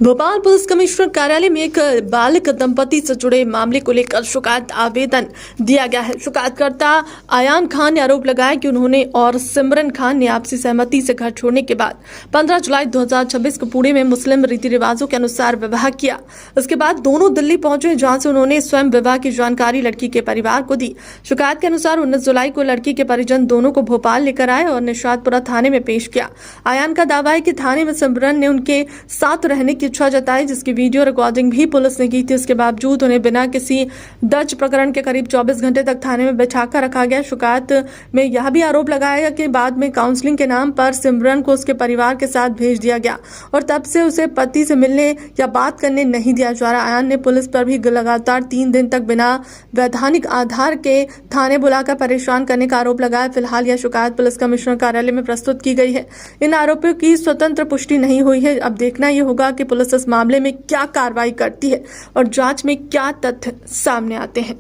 Bhopal police commissioner कार्यालय में एक बालिग दंपति से जुड़े मामले को लेकर शिकायत आवेदन दिया गया है। शिकायतकर्ता आयान खान ने आरोप लगाया कि उन्होंने और सिमरन खान ने आपसी सहमति से घर छोड़ने के बाद 15 जुलाई 2026 को पुणे में मुस्लिम रीति रिवाजों के अनुसार विवाह किया। इसके बाद दोनों दिल्ली पहुंचे, जहां से उन्होंने स्वयं विवाह की जानकारी लड़की के परिवार को दी। शिकायत के अनुसार 19 जुलाई को लड़की के परिजन दोनों को भोपाल लेकर आए और निशातपुरा थाने में पेश किया। आयान का दावा है कि थाने में सिमरन ने उनके साथ रहने की इच्छा जताई, जिसकी वीडियो रिकॉर्डिंग भी पुलिस ने की थी। इसके बावजूद उन्हें बिना किसी दर्ज प्रकरण के करीब 24 घंटे तक थाने में बैठाकर रखा गया। शिकायत में यह भी आरोप लगाया गया कि बाद में काउंसलिंग के नाम पर सिमरन को उसके परिवार के साथ भेज दिया गया और तब से उसे पति से मिलने या बात करने नहीं दिया जा रहा। आयान ने पुलिस पर भी लगातार 3 दिन तक बिना वैधानिक आधार के थाने बुलाकर परेशान करने का आरोप लगाया। फिलहाल यह शिकायत पुलिस कमिश्नर कार्यालय में प्रस्तुत की गई है। इन आरोपों की स्वतंत्र पुष्टि नहीं हुई है। अब देखना यह होगा कि पुलिस इस मामले में क्या कार्रवाई करती है और जांच में क्या तथ्य सामने आते हैं।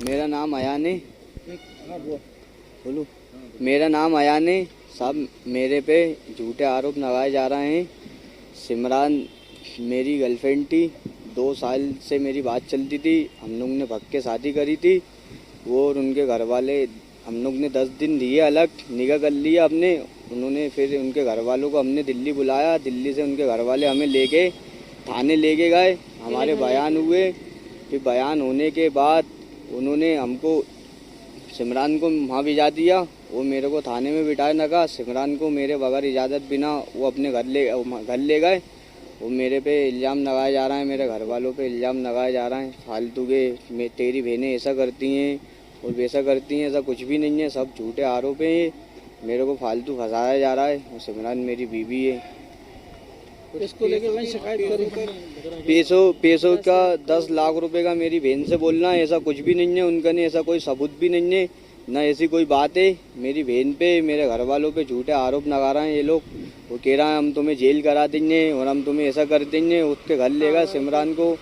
मेरा नाम अयान है। बोलो। मेरा नाम अयान है। साहब, मेरे पे झूठे आरोप लगाए जा रहे हैं। सिमरन मेरी गर्लफ्रेंड थी। 2 साल से मेरी बात चलती थी। हम लोग ने भग के शादी करी थी। वो और उनके घर वाले, हम लोग ने 10 दिन दिए अलग, निकाह कर लिया अपने। उन्होंने फिर उनके घर वालों को हमने दिल्ली बुलाया। दिल्ली से उनके घर वाले हमें लेके थाने लेके गए। हमारे बयान हुए। फिर बयान होने के बाद उन्होंने हमको सिमरन को वहाँ भिजा दिया। वो मेरे को थाने में बिठाए लगा। सिमरन को मेरे बगैर इजाज़त बिना वो अपने घर ले गए। वो मेरे पे इल्ज़ाम लगाया जा रहा है, मेरे घर वालों पे इल्ज़ाम लगाया जा रहा है फालतू के। तेरी बहनें ऐसा करती हैं और वैसा करती हैं। ऐसा कुछ भी नहीं है, सब झूठे आरोप हैं। मेरे को फालतू फंसाया जा रहा है। और सिमरन मेरी बीवी है। इसको लेके मैं शिकायत करूँ? पैसों का 10 लाख रुपए का मेरी बहन से बोलना है, ऐसा कुछ भी नहीं है। उनका नहीं ऐसा कोई सबूत भी नहीं है, ना ऐसी कोई बात है। मेरी बहन पे, मेरे घर वालों पे झूठे आरोप लगा रहे हैं ये लोग। वो कह रहा है हम तुम्हें जेल करा देंगे और हम तुम्हें ऐसा कर देंगे। उसके घर लेगा सिमरन को,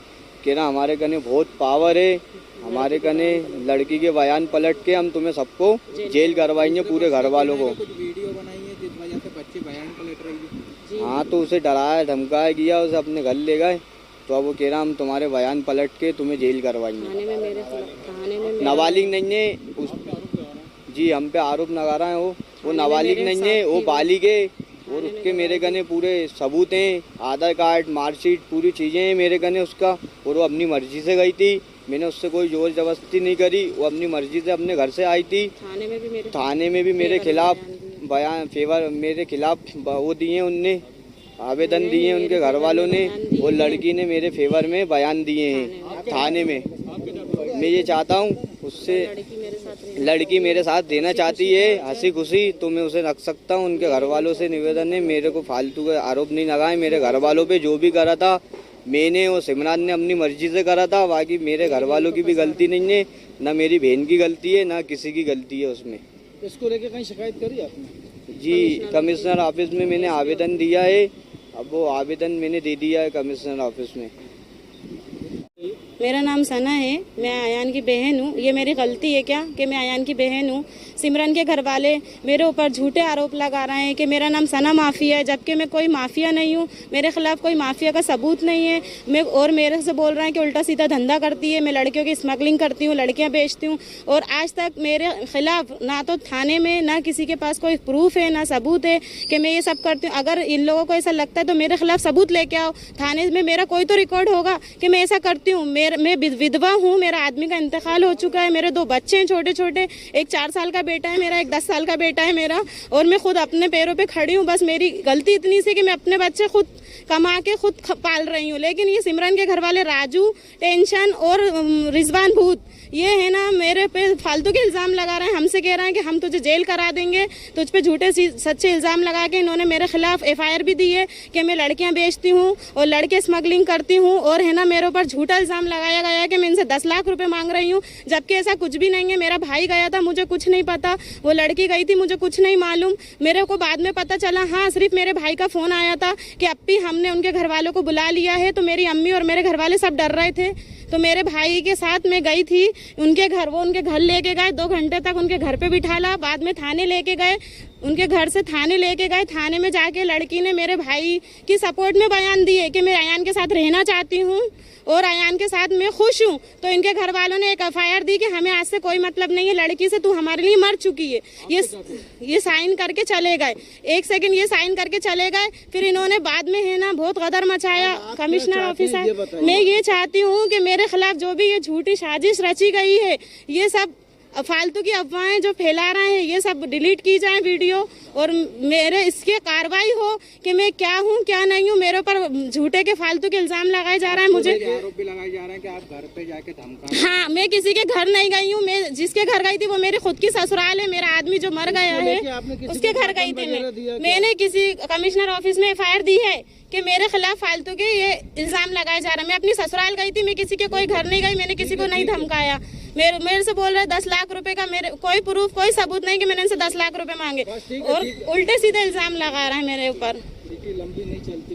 कह रहा हमारे कने बहुत पावर है, हमारे कने लड़की के बयान पलट के हम तुम्हें सबको जेल करवाएंगे, पूरे घर वालों को। कुछ वीडियो बनाई है जिस वजह से बच्ची बयान पलट रही है। हाँ, तो उसे डराया धमकाया गया, उसे अपने घर ले गए। तो अब वो कह रहा हम तुम्हारे बयान पलट के तुम्हें जेल करवाएंगे। नाबालिग नहीं है जी, हम पे आरोप लगा रहा है। वो नाबालिग नहीं है, वो बालिग है। और उसके मेरे कने पूरे सबूत हैं, आधार कार्ड, मार्कशीट, पूरी चीज़ें हैं मेरे कने उसका। और वो अपनी मर्जी से गई थी। मैंने उससे कोई जोर जबरदस्ती नहीं करी। वो अपनी मर्जी से अपने घर से आई थी। थाने में भी मेरे खिलाफ बयान फेवर मेरे खिलाफ वो दिए, उनने आवेदन दिए उनके घर वालों ने। और लड़की ने मेरे फेवर में बयान दिए हैं थाने में। मैं ये चाहता हूँ उससे, लड़की मेरे साथ देना चाहती है हंसी खुशी, तो मैं उसे रख सकता हूँ। उनके घर वालों से निवेदन है, मेरे को फालतू के आरोप नहीं लगाए। मेरे घर वालों पे जो भी करा था मैंने और सिमरन ने अपनी मर्जी से करा था। बाकी मेरे घर वालों की भी गलती नहीं है, ना मेरी बहन की गलती है, ना किसी की गलती है उसमें। इसको लेके कहीं शिकायत करी आपने? जी, कमिश्नर ऑफिस में मैंने आवेदन दिया है। अब वो आवेदन मैंने दे दिया है कमिश्नर ऑफिस में। मेरा नाम सना है, मैं आयान की बहन हूँ। ये मेरी गलती है क्या कि मैं आयान की बहन हूँ? सिमरन के घर वाले मेरे ऊपर झूठे आरोप लगा रहे हैं कि मेरा नाम सना माफिया है, जबकि मैं कोई माफिया नहीं हूँ। मेरे खिलाफ कोई माफिया का सबूत नहीं है। मेरे से बोल रहे हैं कि उल्टा सीधा धंधा करती है, मैं लड़कियों की स्मगलिंग करती हूँ, लड़कियाँ बेचती हूँ। और आज तक मेरे खिलाफ ना तो थाने में ना किसी के पास कोई प्रूफ है, ना सबूत है कि मैं ये सब करती हूँ। अगर इन लोगों को ऐसा लगता है तो मेरे खिलाफ सबूत लेके आओ। थाने में मेरा कोई तो रिकॉर्ड होगा कि मैं ऐसा करती हूँ। मैं विधवा हूँ, मेरा आदमी का इंतकाल हो चुका है, मेरे 2 बच्चे हैं छोटे छोटे, एक 4 साल का बेटा है मेरा, एक 10 साल का बेटा है मेरा। और मैं खुद अपने पैरों पे खड़ी हूँ। बस मेरी गलती इतनी सी कि मैं अपने बच्चे खुद कमा के खुद पाल रही हूँ। लेकिन ये सिमरन के घर वाले राजू, टेंशन और रिजवान भूत, ये है ना, मेरे पे फालतू के इल्ज़ाम लगा रहे हैं। हमसे कह रहे हैं कि हम तुझे जेल करा देंगे। तुझ पे झूठे सच्चे इल्ज़ाम लगा के इन्होंने मेरे खिलाफ FIR भी दी है कि मैं लड़कियां बेचती हूँ और लड़के स्मगलिंग करती हूँ। और है ना, मेरे ऊपर झूठा इल्ज़ाम लगाया गया है कि मैं इनसे 10 लाख रुपए मांग रही हूँ, जबकि ऐसा कुछ भी नहीं है। मेरा भाई गया था, मुझे कुछ नहीं पता। वो लड़की गई थी, मुझे कुछ नहीं मालूम। मेरे को बाद में पता चला, हाँ, सिर्फ मेरे भाई का फ़ोन आया था कि अप्पी हमने उनके घर वालों को बुला लिया है। तो मेरी अम्मी और मेरे घर वाले सब डर रहे थे। तो मेरे भाई के साथ मैं गई थी उनके घर। वो उनके घर लेके गए, 2 घंटे तक उनके घर पे बिठाला, बाद में थाने लेके गए। उनके घर से थाने लेके गए। थाने में जाके लड़की ने मेरे भाई की सपोर्ट में बयान दिए कि मैं अयान के साथ रहना चाहती हूँ और अयान के साथ मैं खुश हूँ। तो इनके घर वालों ने एक एफआईआर दी कि हमें आज से कोई मतलब नहीं है लड़की से, तू हमारे लिए मर चुकी है। ये साइन करके चले गए। 1 सेकंड ये साइन करके चले गए। फिर इन्होंने बाद में है ना बहुत गदर मचाया। कमिश्नर ऑफिसर, मैं ये चाहती हूँ कि मेरे खिलाफ जो भी ये झूठी साजिश रची गई है, ये सब फालतू की अफवाहें जो फैला रहे हैं, ये सब डिलीट की जाए वीडियो, और मेरे इसके कार्रवाई हो कि मैं क्या हूँ क्या नहीं हूँ। मेरे ऊपर झूठे के फालतू के इल्जाम लगाए जा रहे हैं। मुझे आरोप भी लगाए जा रहे हैं कि आप घर पे जाके धमका। हाँ, मैं किसी के घर नहीं गई हूँ। मैं जिसके घर गई थी वो मेरी खुद की ससुराल है। मेरा आदमी जो मर गया है उसके घर गई थी। मैंने किसी कमिश्नर ऑफिस में एफआईआर दी है कि मेरे खिलाफ फालतू के ये इल्जाम लगाए जा रहे हैं। मैं अपनी ससुराल गई थी, मैं किसी के कोई घर नहीं गई, मैंने किसी को नहीं धमकाया। मेरे से बोल रहे 10 लाख रुपए का, मेरे कोई प्रूफ कोई सबूत नहीं कि मैंने इनसे 10 लाख रुपए मांगे, और उल्टे सीधे इल्जाम लगा रहे हैं मेरे ऊपर। लंबी नहीं चलती।